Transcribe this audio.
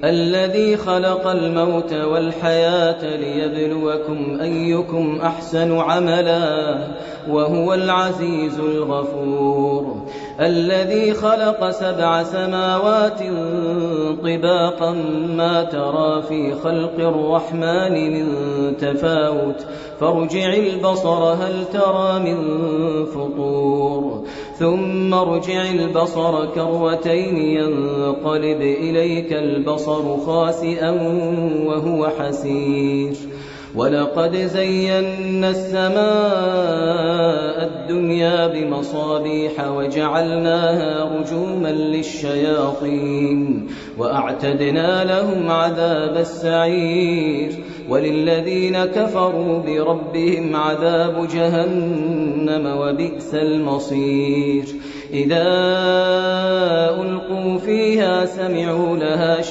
الذي خلق الموت والحياة ليبلوكم أيكم أحسن عملا وهو العزيز الغفور. الذي خلق 7 سماوات طباقا ما ترى في خلق الرحمن من تفاوت فارجع البصر هل ترى من فطور ثم ارجع البصر كرتين ينقلب إليك البصر خاسئا وهو حسير. ولقد زينا السماء الدنيا بمصابيح وجعلناها رجوما للشياطين وأعتدنا لهم عذاب السعير. وللذين كفروا بربهم عذاب جهنم وبئس المصير. إذا ألقوا فيها سمعوا لها